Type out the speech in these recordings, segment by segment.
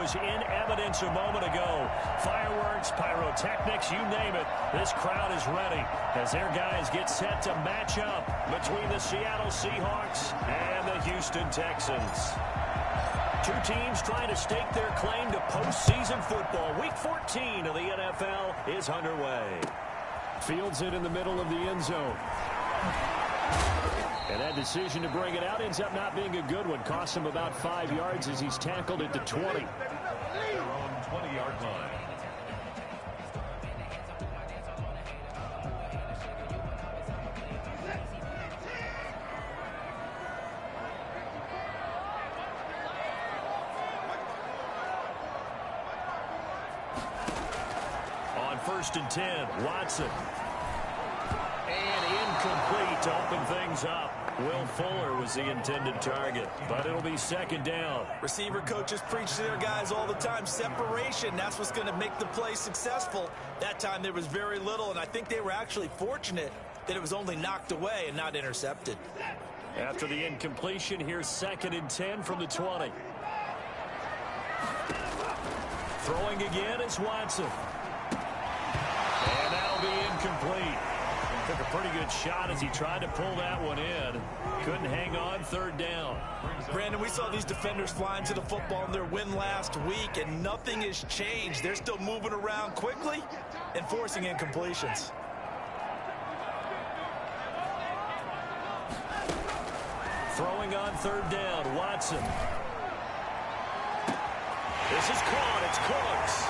was in evidence a moment ago. Fireworks, pyrotechnics, you name it. This crowd is ready as their guys get set to match up between the Seattle Seahawks and the Houston Texans. Two teams trying to stake their claim to postseason football. Week 14 of the NFL is underway. Fields it in the middle of the end zone. And that decision to bring it out ends up not being a good one. Cost him about 5 yards as he's tackled at the 20. Their own 20-yard line. On 1st and 10, Watson. And incomplete to open things up. Will Fuller was the intended target, but it'll be 2nd down. Receiver coaches preach to their guys all the time. Separation, that's what's going to make the play successful. That time there was very little, and I think they were actually fortunate that it was only knocked away and not intercepted. After the incompletion, here's 2nd and 10 from the 20. Throwing again is Watson. And that'll be incomplete. Took a pretty good shot as he tried to pull that one in. Couldn't hang on. 3rd down. Brandon, we saw these defenders flying to the football in their win last week, and nothing has changed. They're still moving around quickly and forcing incompletions. Throwing on 3rd down, Watson. This is caught. It's Cooks.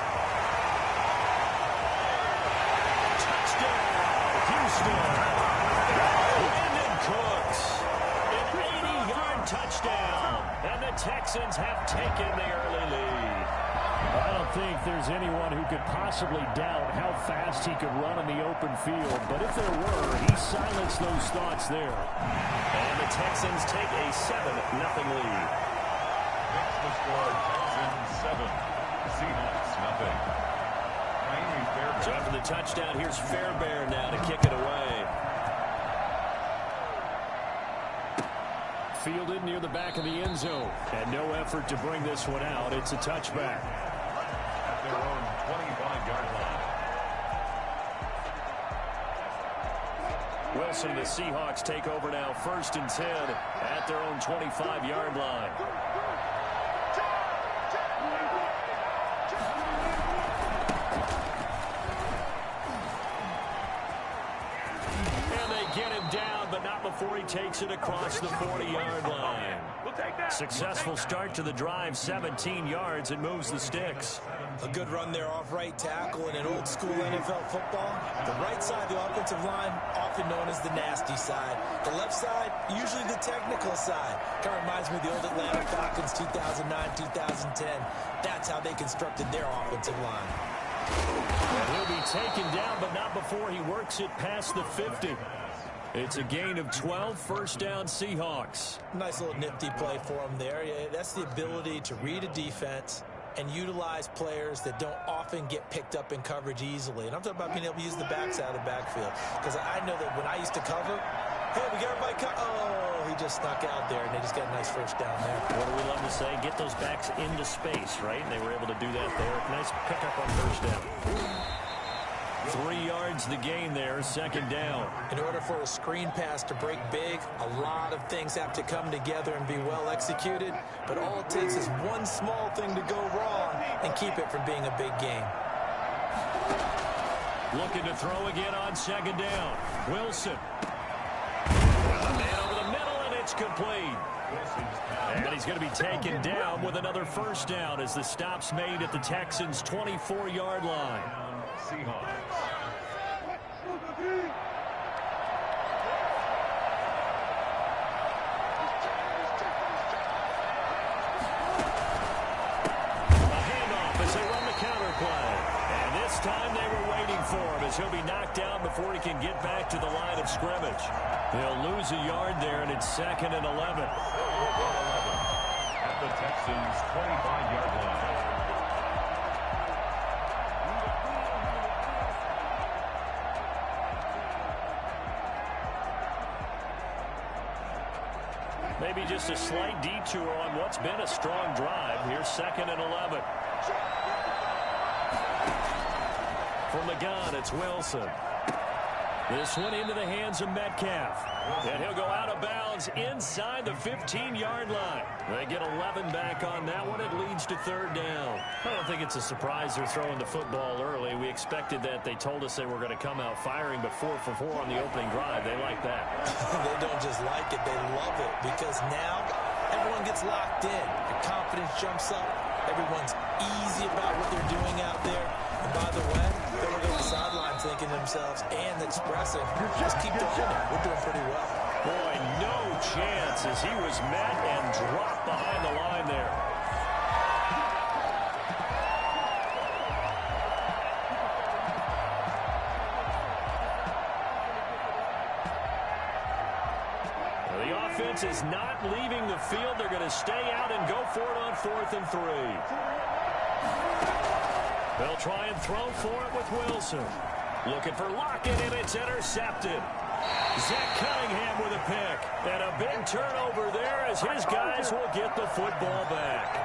Brandon Cooks, an 80-yard touchdown, and the Texans have taken the early lead. I don't think there's anyone who could possibly doubt how fast he could run in the open field, but if there were, he silenced those thoughts there. And the Texans take a 7-0 lead. Next to score, Texans 7, Seahawks nothing. So after the touchdown, here's Fairbairn now to kick it away. Fielded near the back of the end zone. And no effort to bring this one out. It's a touchback. At their own 25-yard line. Wilson and the Seahawks take over now. 1st and 10 at their own 25-yard line. Get him down, but not before he takes it across the 40-yard line. Successful start to the drive, 17 yards, and moves the sticks. A good run there off right tackle in an old-school NFL football. The right side of the offensive line, often known as the nasty side. The left side, usually the technical side. Kind of reminds me of the old Atlanta Falcons 2009, 2010. That's how they constructed their offensive line. And he'll be taken down, but not before he works it past the 50. It's a gain of 12, 1st down Seahawks. Nice little nifty play for him there. Yeah, that's the ability to read a defense and utilize players that don't often get picked up in coverage easily. And I'm talking about being able to use the backside of the backfield. Because I know that when I used to cover, hey, we got everybody oh, he just snuck out there, and they just got a nice 1st down there. What do we love to say? Get those backs into space, right? And they were able to do that there. Nice pickup on 1st down. 3 yards the gain there, 2nd down. In order for a screen pass to break big, a lot of things have to come together and be well executed. But all it takes is one small thing to go wrong and keep it from being a big game. Looking to throw again on 2nd down. Wilson. A man over the middle, and it's complete. And he's going to be taken down with another 1st down as the stop's made at the Texans' 24-yard line. Seahawks. Time they were waiting for him as he'll be knocked down before he can get back to the line of scrimmage. They'll lose a yard there, and it's 2nd and 11. At the Texans' 25-yard line. Maybe just a slight detour on what's been a strong drive. Here's 2nd and 11. From the gun, it's Wilson. This one into the hands of Metcalf. And he'll go out of bounds inside the 15-yard line. They get 11 back on that one. It leads to third down. I don't think it's a surprise they're throwing the football early. We expected that. They told us they were going to come out firing, but 4 for 4 on the opening drive. They like that. They don't just like it. They love it because now everyone gets locked in. Their confidence jumps up. Everyone's easy about what they're doing out there. And by the way, they're looking at the sideline thinking to themselves and expressing, just keep doing it. We're doing pretty well. Boy, no chance as he was met and dropped behind the line there. The offense is not leaving the field. They're going to stay out and go for it on 4th and 3. They'll try and throw for it with Wilson. Looking for Lockett, and it's intercepted. Zach Cunningham with a pick. And a big turnover there as his guys will get the football back.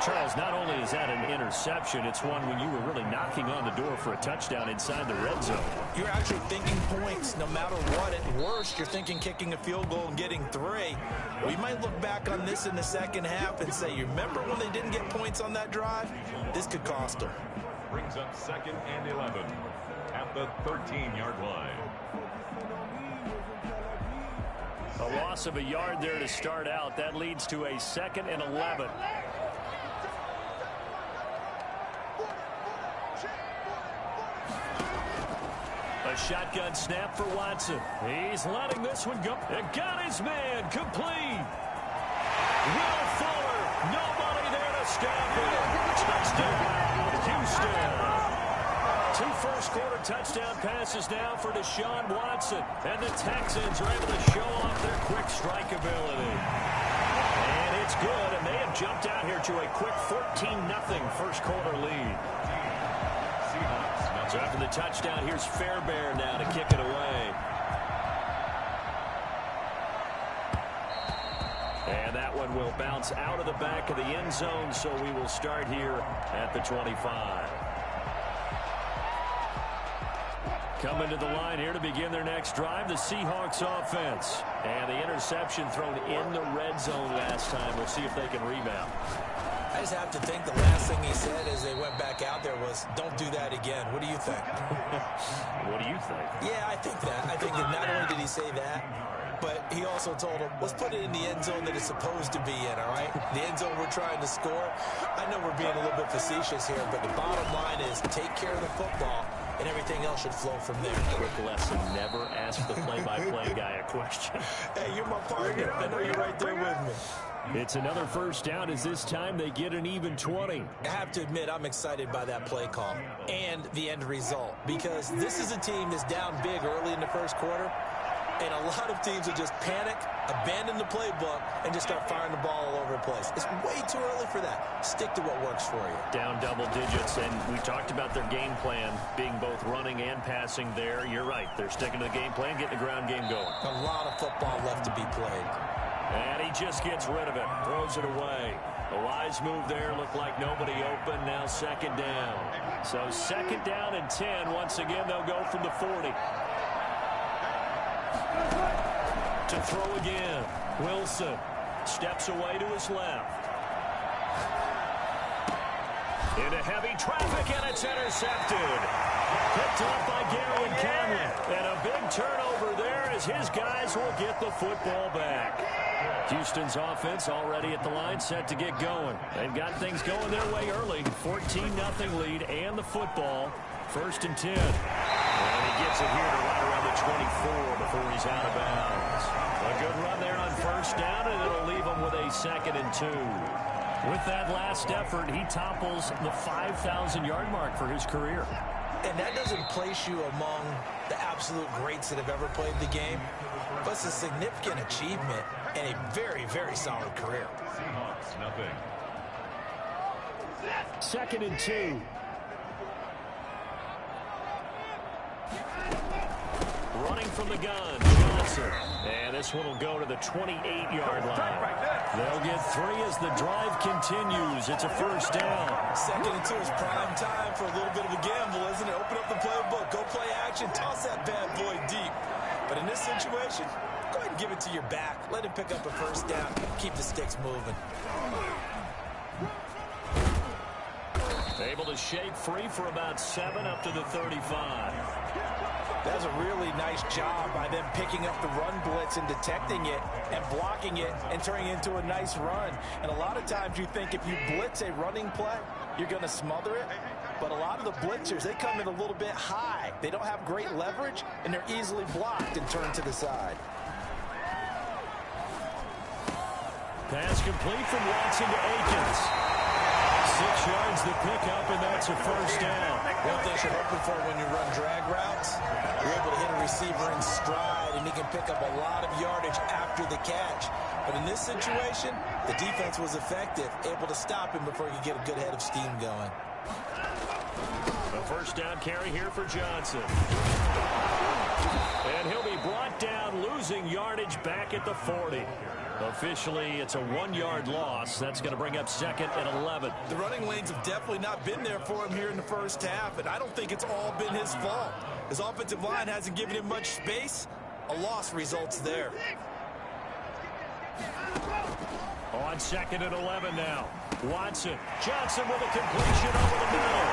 Charles, not only is that an interception, it's one when you were really knocking on the door for a touchdown inside the red zone. You're actually thinking points no matter what. At worst, you're thinking kicking a field goal and getting 3. We might look back on this in the second half and say, you remember when they didn't get points on that drive? This could cost them. Brings up 2nd and 11 at the 13-yard line. A loss of a yard there to start out. That leads to a 2nd and 11. A shotgun snap for Watson. He's letting this one go. And got his man complete. Will Fuller. Nobody there to stop him. Touchdown, Houston. 2 first-quarter touchdown passes now for Deshaun Watson. And the Texans are able to show off their quick strike ability. And it's good, and they have jumped out here to a quick 14-0 first-quarter lead. So after the touchdown, here's Fairbairn now to kick it away. And that one will bounce out of the back of the end zone, so we will start here at the 25. Coming to the line here to begin their next drive, the Seahawks offense. And the interception thrown in the red zone last time. We'll see if they can rebound. I just have to think the last thing he said as they went back out there was, don't do that again. What do you think? What do you think? Yeah, I think that. I think that not only did he say that, but he also told him, let's put it in the end zone that it's supposed to be in, all right? The end zone we're trying to score. I know we're being a little bit facetious here, but the bottom line is take care of the football, and everything else should flow from there. Quick lesson, never ask the play-by-play guy a question. Hey, you're my partner. I know you're right there with me. It's another first down as this time they get an even 20. I have to admit, I'm excited by that play call and the end result because this is a team that's down big early in the first quarter, and a lot of teams will just panic, abandon the playbook, and just start firing the ball all over the place. It's way too early for that. Stick to what works for you. Down double digits, and we talked about their game plan being both running and passing there. You're right. They're sticking to the game plan, getting the ground game going. A lot of football left to be played. And he just gets rid of it, throws it away. A wise move there, looked like nobody open, now 2nd down. So 2nd down and 10. Once again, they'll go from the 40. To throw again, Wilson steps away to his left. Into heavy traffic, and it's intercepted. Picked off by Gary and Conley. And a big turnover there as his guys will get the football back. Houston's offense already at the line, set to get going. They've got things going their way early. 14-0 lead and the football. 1st and 10. And he gets it here to right around the 24 before he's out of bounds. A good run there on 1st down, and it'll leave him with a 2nd and 2. With that last effort, he topples the 5,000-yard mark for his career. And that doesn't place you among the absolute greats that have ever played the game, but it's a significant achievement and a very, very solid career. Seahawks, nothing. 2nd and 2. Running from the gun. Johnson. And this one will go to the 28-yard line. They'll get 3 as the drive continues. It's a first down. 2nd and 2 is prime time for a little bit of a gamble, isn't it? Open up the playbook, go play action, toss that bad boy deep. But in this situation, go ahead and give it to your back. Let him pick up a first down. Keep the sticks moving. Able to shake free for about 7 up to the 35. That's a really nice job by them picking up the run blitz and detecting it and blocking it and turning it into a nice run. And a lot of times you think if you blitz a running play, you're going to smother it. But a lot of the blitzers, they come in a little bit high. They don't have great leverage, and they're easily blocked and turned to the side. Pass complete from Watson to Akins. 6 yards the pickup, and that's a first down. One thing you're hoping for when you run drag routes, you're able to hit a receiver in stride, and he can pick up a lot of yardage after the catch. But in this situation, the defense was effective, able to stop him before he could get a good head of steam going. A first down carry here for Johnson. And he'll be brought down, losing yardage back at the 40. Officially, it's a 1-yard loss. That's going to bring up 2nd and 11. The running lanes have definitely not been there for him here in the first half, and I don't think it's all been his fault. His offensive line hasn't given him much space. A loss results there. On 2nd and 11 now. Watson. Johnson with a completion over the middle.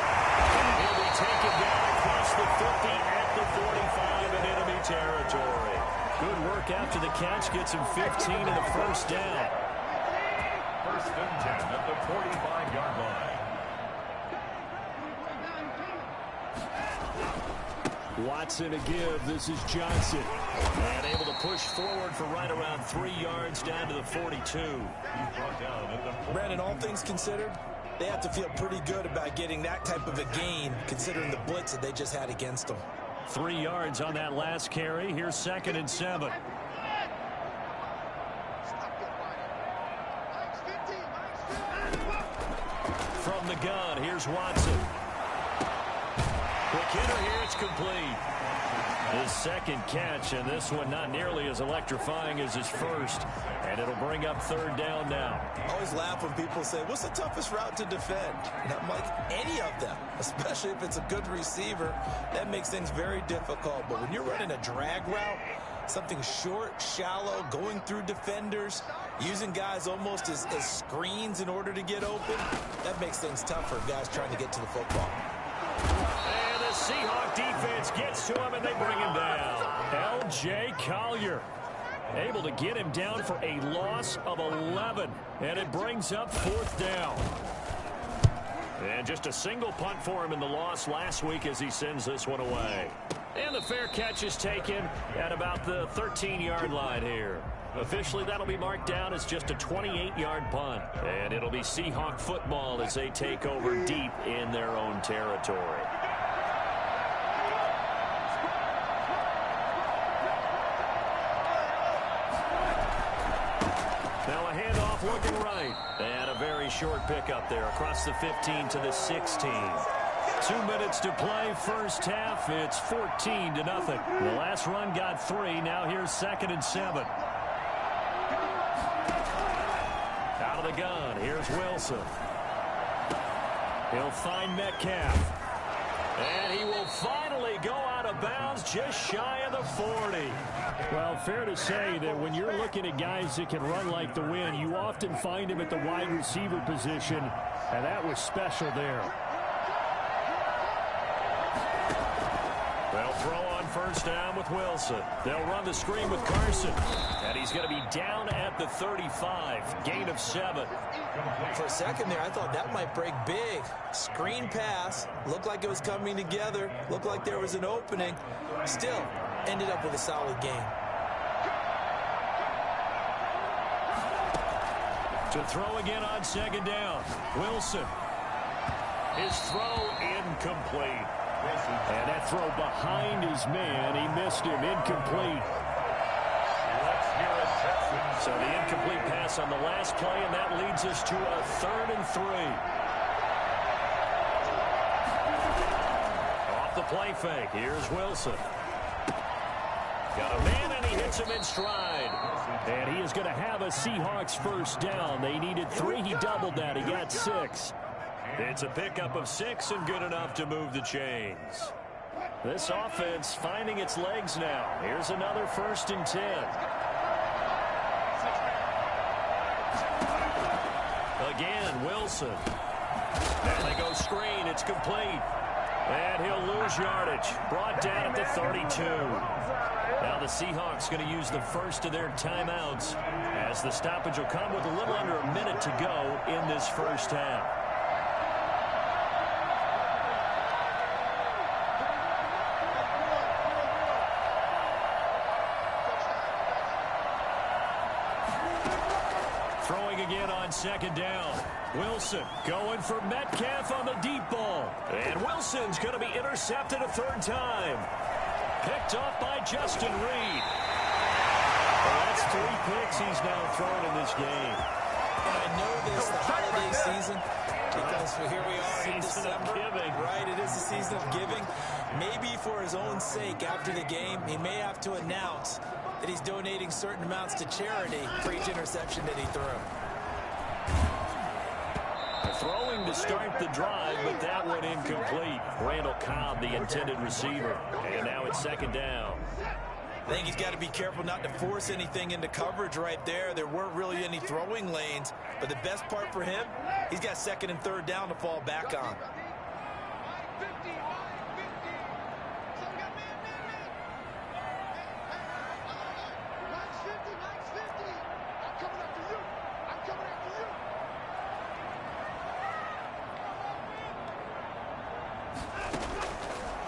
He'll be taken down across the 50 at the 45 in enemy territory. Good work after the catch. Gets him 15 and a first down. 1st and 10 at the 45-yard line. Watson to give. This is Johnson. And able to push forward for right around 3 yards down to the 42. Brandon, all things considered, they have to feel pretty good about getting that type of a gain, considering the blitz that they just had against them. 3 yards on that last carry. Here's 2nd and 7. From the gun, here's Watson. Quick hitter here, it's complete. His 2nd catch, and this one not nearly as electrifying as his first. And it'll bring up 3rd down now. I always laugh when people say, what's the toughest route to defend? And I'm like, any of them, especially if it's a good receiver. That makes things very difficult. But when you're running a drag route, something short, shallow, going through defenders, using guys almost as screens in order to get open, that makes things tough for guys trying to get to the football. And the Seahawk defense gets to him, and they bring him down. L.J. Collier able to get him down for a loss of 11, and it brings up 4th down. And just a single punt for him in the loss last week as he sends this one away. And the fair catch is taken at about the 13-yard line here. Officially, that'll be marked down as just a 28-yard punt. And it'll be Seahawk football as they take over deep in their own territory. Now a handoff looking right. And a very short pickup there across the 15 to the 16. 2 minutes to play, first half. It's 14-0. The last run got 3. Now here's 2nd and 7. Out of the gun. Here's Wilson. He'll find Metcalf. And he will finally go out of bounds just shy of the 40. Well, fair to say that when you're looking at guys that can run like the wind, you often find him at the wide receiver position, and that was special there. They'll throw on first down with Wilson. They'll run the screen with Carson. And he's going to be down at the 35. Gain of 7. For a second there, I thought that might break big. Screen pass. Looked like it was coming together. Looked like there was an opening. Still, ended up with a solid game. To throw again on 2nd down. Wilson. His throw incomplete. And that throw behind his man, he missed him, incomplete. So the incomplete pass on the last play, and that leads us to a 3rd and 3. Off the play fake, here's Wilson. Got a man, and he gets him in stride. And he is going to have a Seahawks first down. They needed 3. He doubled that. He got 6. It's a pickup of 6 and good enough to move the chains. This offense finding its legs now. Here's another 1st and 10. Again, Wilson. And they go screen. It's complete. And he'll lose yardage. Brought down at the 32. Now the Seahawks going to use the first of their timeouts as the stoppage will come with a little under a minute to go in this first half. Throwing again on 2nd down. Wilson going for Metcalf on the deep ball. And Wilson's going to be intercepted a 3rd time. Picked off by Justin Reed. Well, that's 3 picks he's now thrown in this game. And I know this, the holiday season, because here we are in December. Right, it is the season of giving. Maybe for his own sake after the game, he may have to announce that he's donating certain amounts to charity for each interception that he threw. Throwing to start the drive, but that one incomplete. Randall Cobb, the intended receiver. And now it's 2nd down. I think he's got to be careful not to force anything into coverage right there. There weren't really any throwing lanes, but the best part for him, he's got 2nd and 3rd down to fall back on.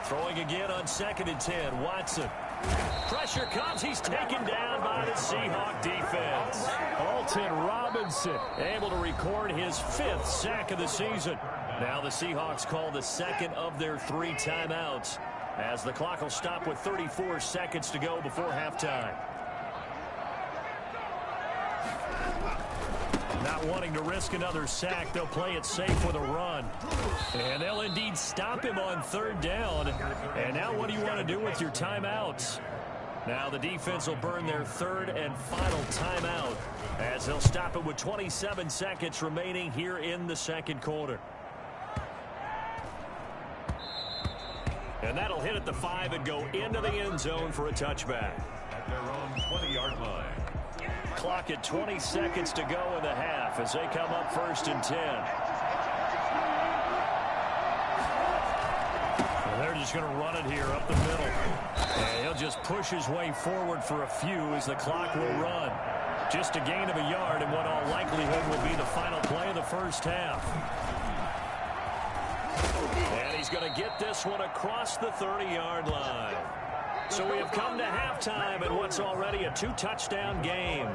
Throwing again on 2nd and 10. Watson. Pressure comes. He's taken down by the Seahawk defense. Alton Robinson able to record his 5th sack of the season. Now the Seahawks call the 2nd of their 3 timeouts as the clock will stop with 34 seconds to go before halftime. Not wanting to risk another sack, they'll play it safe with a run. And they'll indeed stop him on 3rd down. And now what do you want to do with your timeouts? Now the defense will burn their 3rd and final timeout as they'll stop it with 27 seconds remaining here in the 2nd quarter. And that'll hit at the 5 and go into the end zone for a touchback. At their own 20-yard line. Clock at 20 seconds to go in the half as they come up 1st and 10. And they're just going to run it here up the middle. And he'll just push his way forward for a few as the clock will run. Just a gain of a yard in what all likelihood will be the final play of the first half. And he's going to get this one across the 30-yard line. So we have come to halftime in what's already a 2-touchdown game.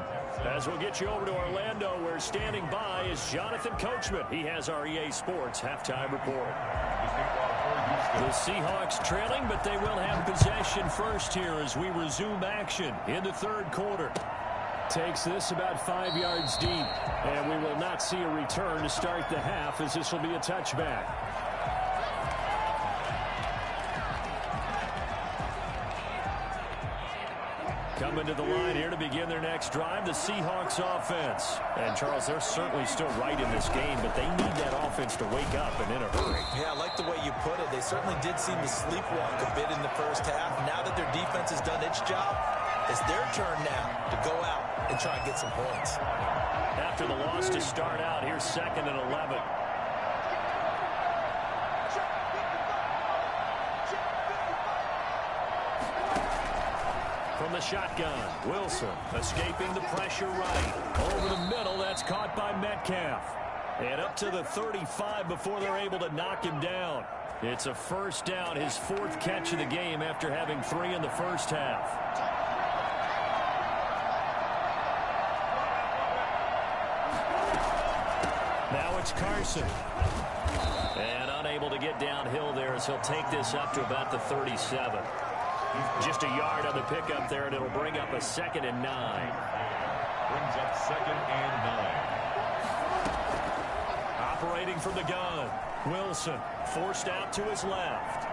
As we'll get you over to Orlando, where standing by is Jonathan Coachman. He has our EA Sports halftime report. The Seahawks trailing, but they will have possession first here as we resume action in the 3rd quarter. Takes this about 5 yards deep, and we will not see a return to start the half as this will be a touchback. Coming to the line here to begin their next drive, the Seahawks offense. And, Charles, they're certainly still right in this game, but they need that offense to wake up and in a hurry. Yeah, I like the way you put it. They certainly did seem to sleepwalk a bit in the first half. Now that their defense has done its job, it's their turn now to go out and try and get some points. After the loss to start out, here's 2nd and 11. From the shotgun, Wilson escaping the pressure right. Over the middle, that's caught by Metcalf. And up to the 35 before they're able to knock him down. It's a 1st down, his 4th catch of the game after having 3 in the first half. Now it's Carson. And unable to get downhill there as he'll take this up to about the 37. Just a yard on the pickup there, and it'll bring up a 2nd and 9. Brings up 2nd and 9. Operating from the gun, Wilson forced out to his left.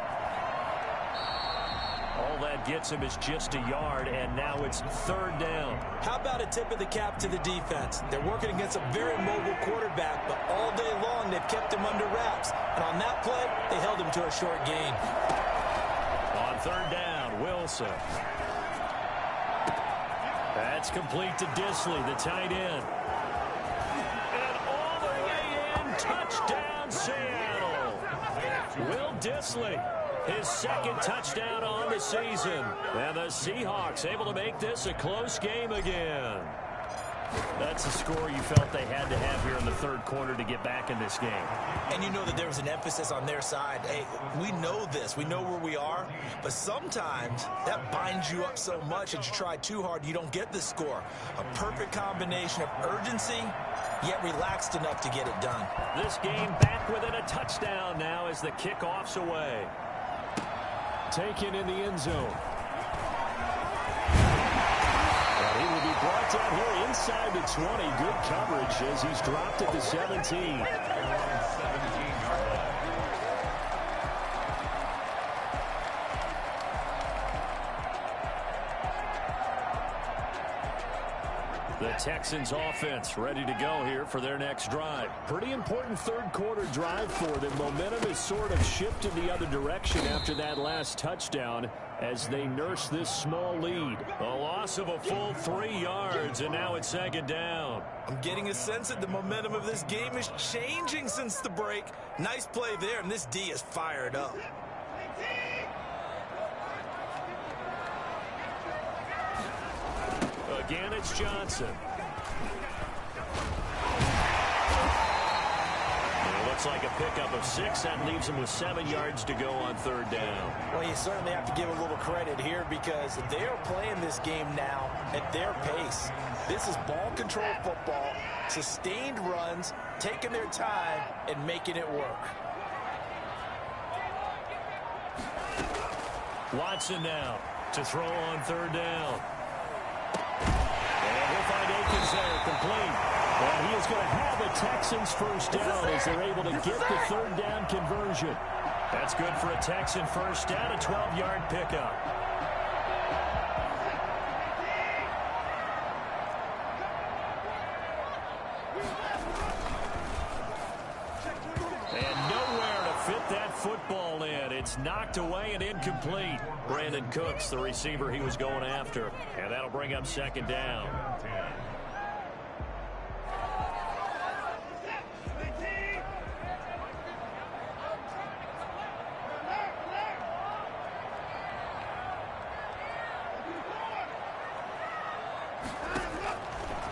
All that gets him is just a yard, and now it's 3rd down. How about a tip of the cap to the defense? They're working against a very mobile quarterback, but all day long they've kept him under wraps. And on that play, they held him to a short gain. On 3rd down, Wilson. That's complete to Disley, the tight end. And all the way in, touchdown Seattle. Will Disley, his 2nd touchdown on the season. And the Seahawks able to make this a close game again. That's the score you felt they had to have here in the 3rd quarter to get back in this game. And you know that there was an emphasis on their side. Hey, we know this. We know where we are. But sometimes that binds you up so much that you try too hard, you don't get the score. A perfect combination of urgency, yet relaxed enough to get it done. This game back within a touchdown now as the kickoff's away. Taken in the end zone. He will be brought down here inside the 20. Good coverage as he's dropped at the 17. The Texans offense ready to go here for their next drive. Pretty important 3rd quarter drive for them. Momentum has sort of shifted the other direction after that last touchdown as they nurse this small lead. A loss of a full 3 yards, and now it's 2nd down. I'm getting a sense that the momentum of this game is changing since the break. Nice play there, and this D is fired up. Again, it's Johnson. It looks like a pickup of 6. That leaves him with 7 yards to go on 3rd down. Well, you certainly have to give a little credit here because they are playing this game now at their pace. This is ball control football, sustained runs, taking their time, and making it work. Watson now to throw on 3rd down. And he'll find Akins there, complete. And he is going to have the Texans first down as they're able to get the 3rd down conversion. That's good for a Texan first down, a 12-yard pickup. And nowhere to fit that football in. It's knocked away and incomplete. Brandon Cooks, the receiver he was going after. And that'll bring up 2nd down.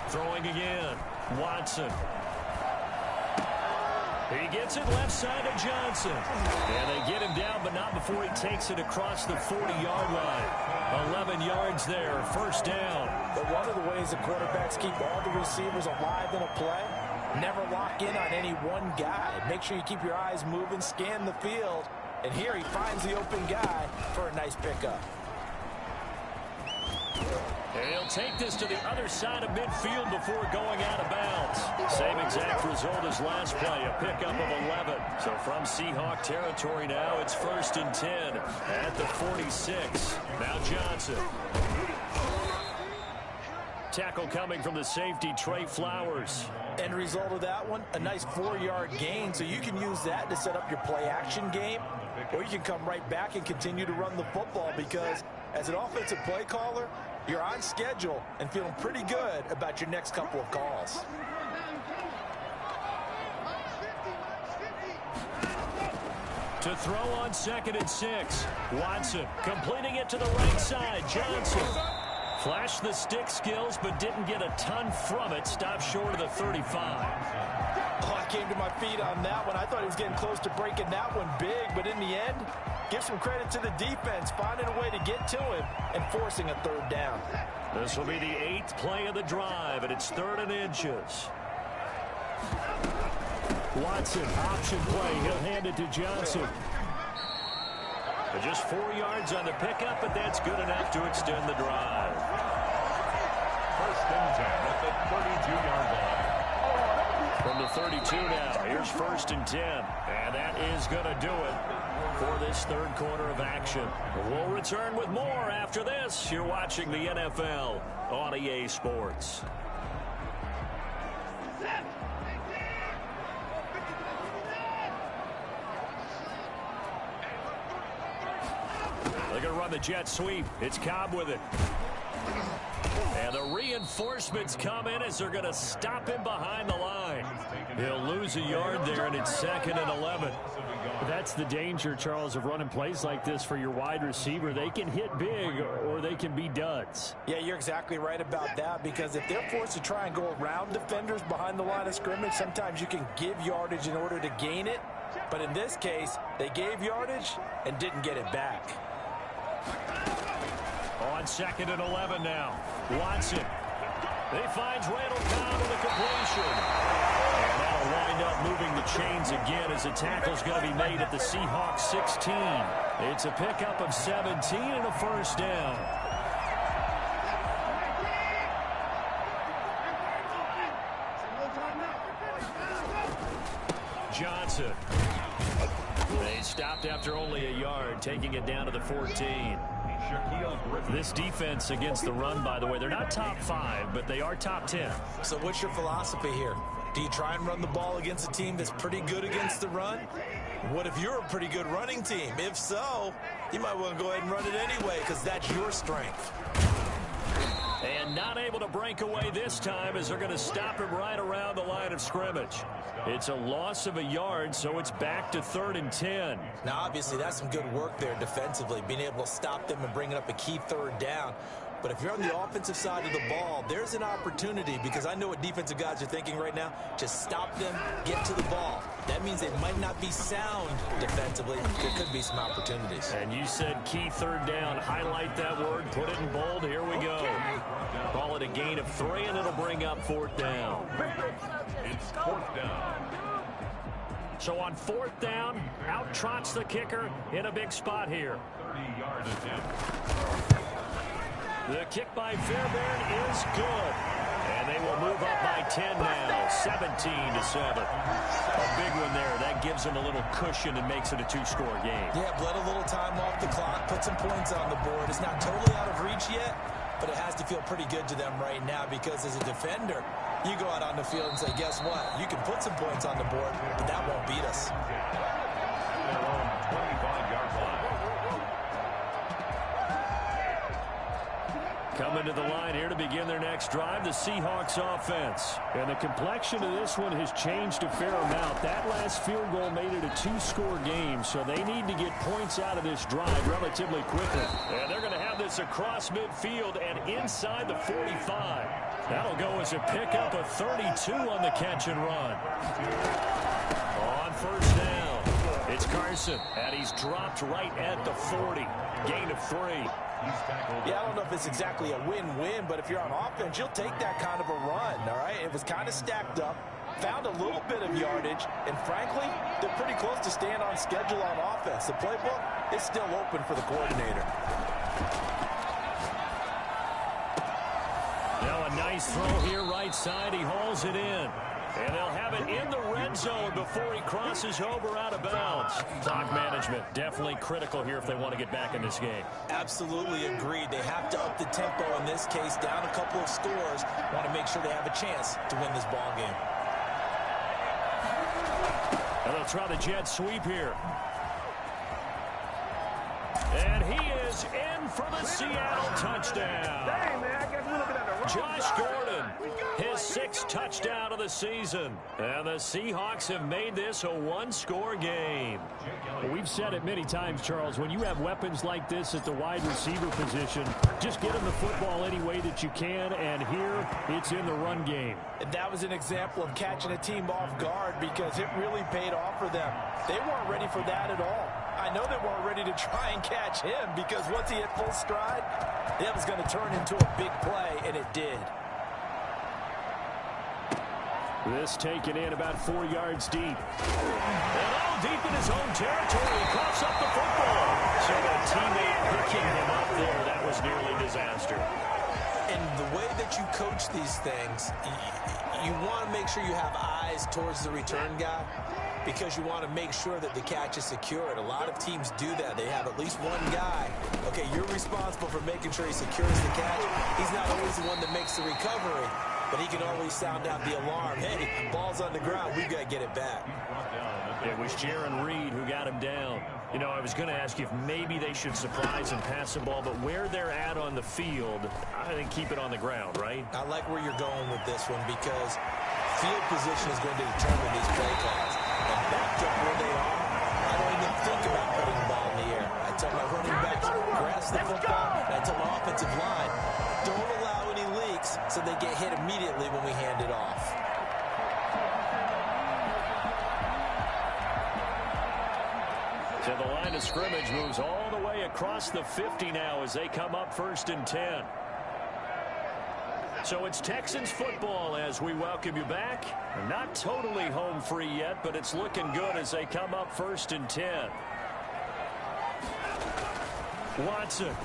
Throwing again. Watson. He gets it left side to Johnson. And they get him down, but not before he takes it across the 40-yard line. 11 yards there, 1st down. But one of the ways the quarterbacks keep all the receivers alive in a play, never lock in on any one guy. Make sure you keep your eyes moving, scan the field. And here he finds the open guy for a nice pickup. And he'll take this to the other side of midfield before going out of bounds. Same exact result as last play, a pickup of 11. So from Seahawk territory now, it's 1st and 10 at the 46. Now Johnson. Tackle coming from the safety, Trey Flowers. End result of that one, a nice 4-yard gain. So you can use that to set up your play-action game, or you can come right back and continue to run the football because as an offensive play caller, you're on schedule and feeling pretty good about your next couple of calls. To throw on 2nd and 6. Watson completing it to the right side. Johnson flashed the stick skills but didn't get a ton from it. Stopped short of the 35. Oh, I came to my feet on that one. I thought he was getting close to breaking that one big, but in the end, give some credit to the defense, finding a way to get to him and forcing a 3rd down. This will be the 8th play of the drive, and it's 3rd and inches. Watson, option play. He'll hand it to Johnson. But just 4 yards on the pickup, but that's good enough to extend the drive. 1st and 10 at the 32-yard line. From the 32 now, here's 1st and 10. And that is going to do it. for this third quarter of action. We'll return with more after this. You're watching the NFL on EA Sports. They're going to run the jet sweep. It's Cobb with it. And the reinforcements come in as they're going to stop him behind the line. He'll lose a yard there, and it's 2nd and 11. That's the danger, Charles, of running plays like this for your wide receiver. They can hit big or they can be duds. Yeah, you're exactly right about that, because if they're forced to try and go around defenders behind the line of scrimmage, sometimes you can give yardage in order to gain it. But in this case, they gave yardage and didn't get it back. On 2nd and 11 now. Watson. He finds Randall Cobb with a completion. And that'll wind up moving the chains again as the tackle's going to be made at the Seahawks 16. It's a pickup of 17 and a first down. Johnson. They stopped after only a yard, taking it down to the 14. This defense against the run, by the way, they're not top 5, but they are top 10. So what's your philosophy here? Do you try and run the ball against a team that's pretty good against the run? What if you're a pretty good running team? If so, you might want to go ahead and run it anyway, because that's your strength. And not able to break away this time as they're going to stop him right around the line of scrimmage. It's a loss of a yard, so it's back to 3rd and 10. Now, obviously, that's some good work there defensively, being able to stop them and bringing up a key 3rd down. But if you're on the offensive side of the ball, there's an opportunity, because I know what defensive guys are thinking right now. Just stop them, get to the ball. That means they might not be sound defensively. There could be some opportunities. And you said key 3rd down. Highlight that word, put it in bold. Here we go. Call it a gain of 3, and it'll bring up 4th down. It's 4th down. So on 4th down, out trots the kicker in a big spot here. 30-yard attempt. The kick by Fairbairn is good. And they will move up by 10 now, 17-7. A big one there. That gives them a little cushion and makes it a 2-score game. Yeah, bled a little time off the clock, put some points on the board. It's not totally out of reach yet, but it has to feel pretty good to them right now, because as a defender, you go out on the field and say, guess what? You can put some points on the board, but that won't beat us. Their own 25-yard line. Coming to the line here to begin their next drive, the Seahawks offense. And the complexion of this one has changed a fair amount. That last field goal made it a 2-score game, so they need to get points out of this drive relatively quickly. And they're going to have this across midfield and inside the 45. That'll go as a pickup of 32 on the catch and run. On 1st down, it's Carson, and he's dropped right at the 40. Gain of 3. Yeah, I don't know if it's exactly a win-win, but if you're on offense, you'll take that kind of a run, all right? It was kind of stacked up, found a little bit of yardage, and frankly, they're pretty close to staying on schedule on offense. The playbook is still open for the coordinator. Now a nice throw here right side. He hauls it in. And they'll have it in the red zone before he crosses over out of bounds. Clock management, definitely critical here if they want to get back in this game. Absolutely agreed. They have to up the tempo in this case, down a couple of scores. Want to make sure they have a chance to win this ball game. And they'll try the jet sweep here. And he is in for the Seattle touchdown. Josh Gordon, his 6th touchdown of the season. And the Seahawks have made this a 1-score game. Well, we've said it many times, Charles, when you have weapons like this at the wide receiver position, just get them the football any way that you can, and here it's in the run game. And that was an example of catching a team off guard, because it really paid off for them. They weren't ready for that at all. I know they weren't ready to try and catch him, because once he hit full stride, it was going to turn into a big play, and it did. This taken in about 4 yards deep. And all deep in his own territory, he coughs up the football. So a teammate picking him up there, that was nearly disaster. And the way that you coach these things, you want to make sure you have eyes towards the return guy. because you want to make sure that the catch is secured. A lot of teams do that. They have at least one guy. Okay, you're responsible for making sure he secures the catch. He's not always the one that makes the recovery, but he can always sound out the alarm. Hey, ball's on the ground. We've got to get it back. It was Jaron Reed who got him down. You know, I was going to ask you if maybe they should surprise and pass the ball, but where they're at on the field, I think keep it on the ground, right? I like where you're going with this one because field position is going to determine these play calls. And backed up where they are, I don't even think about putting the ball in the air. I tell my running backs, grasp the football, and I tell my offensive line, don't allow any leaks so they get hit immediately when we hand it off. So the line of scrimmage moves all the way across the 50 now as they come up 1st and 10. So it's Texans football as we welcome you back. Not totally home free yet, but it's looking good as they come up 1st and 10. Watson.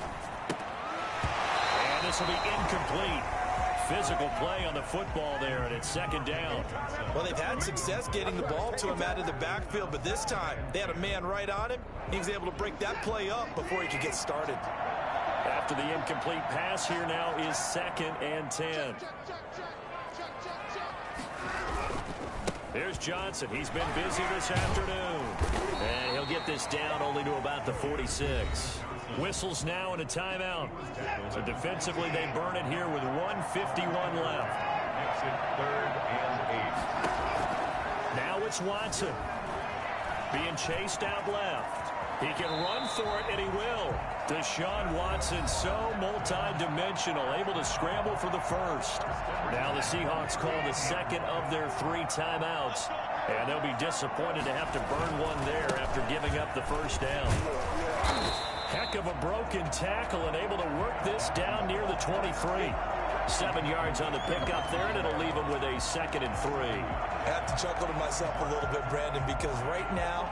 And this will be incomplete. Physical play on the football there, and it's 2nd down. Well, they've had success getting the ball to him out of the backfield, but this time they had a man right on him. He was able to break that play up before he could get started. After the incomplete pass, here now is 2nd and 10. There's Johnson. He's been busy this afternoon. And he'll get this down only to about the 46. Whistles now and a timeout. So defensively, they burn it here with 1:51 left. Exit 3rd and 8. Now it's Watson. Being chased out left. He can run for it, and he will. Deshaun Watson, so multi-dimensional, able to scramble for the first. Now the Seahawks call the 2nd of their 3 timeouts, and they'll be disappointed to have to burn one there after giving up the 1st down. Heck of a broken tackle and able to work this down near the 23. 7 yards on the pickup there, and it'll leave him with a 2nd and 3. I have to chuckle to myself a little bit, Brandon, because right now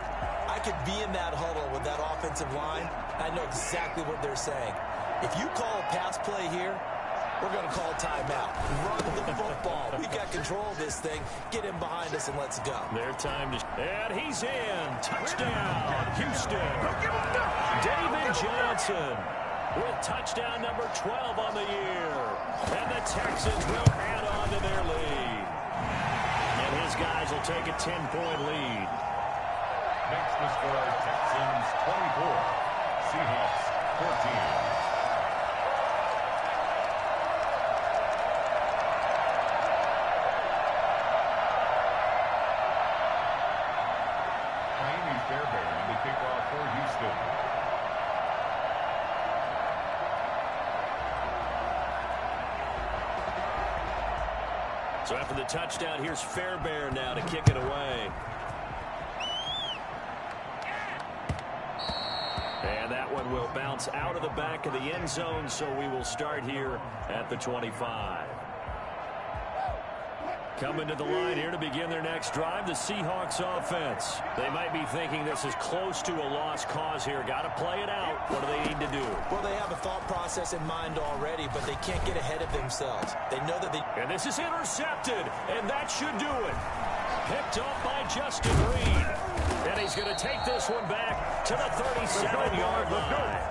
I could be in that huddle with that offensive line. I know exactly what they're saying. If you call a pass play here, we're going to call a timeout. Run the football. We got control of this thing. Get him behind us and let's go. Their time to... And he's in. Touchdown, Houston. David Johnson with touchdown number 12 on the year. And the Texans will add on to their lead. And his guys will take a 10-point lead. Next the score, Texans 24, Seahawks 14. Fairbairn to kick off for Houston. So after the touchdown, here's Fairbairn now to kick it away. And that one will bounce out of the back of the end zone, so we will start here at the 25. Coming to the line here to begin their next drive, the Seahawks offense. They might be thinking this is close to a lost cause here. Got to play it out. What do they need to do? Well, they have a thought process in mind already, but they can't get ahead of themselves. They know that they... And this is intercepted, and that should do it. Picked off by Justin Reed. And he's going to take this one back to the 37-yard line.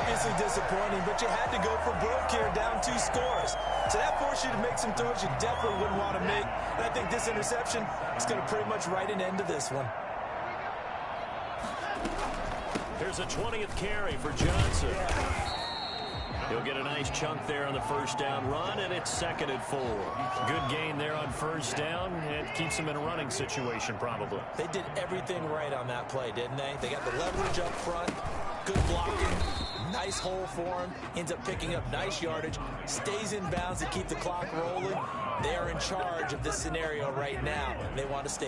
Obviously disappointing, but you had to go for broke here, down 2 scores. So that forced you to make some throws you definitely wouldn't want to make. And I think this interception is going to pretty much write an end to this one. Here's a 20th carry for Johnson. He'll get a nice chunk there on the 1st down run, and it's 2nd and 4. Good gain there on 1st down. It keeps them in a running situation, probably. They did everything right on that play, didn't they? They got the leverage up front, good blocking, nice hole for him, ends up picking up nice yardage, stays in bounds to keep the clock rolling. They are in charge of this scenario right now. They want to stay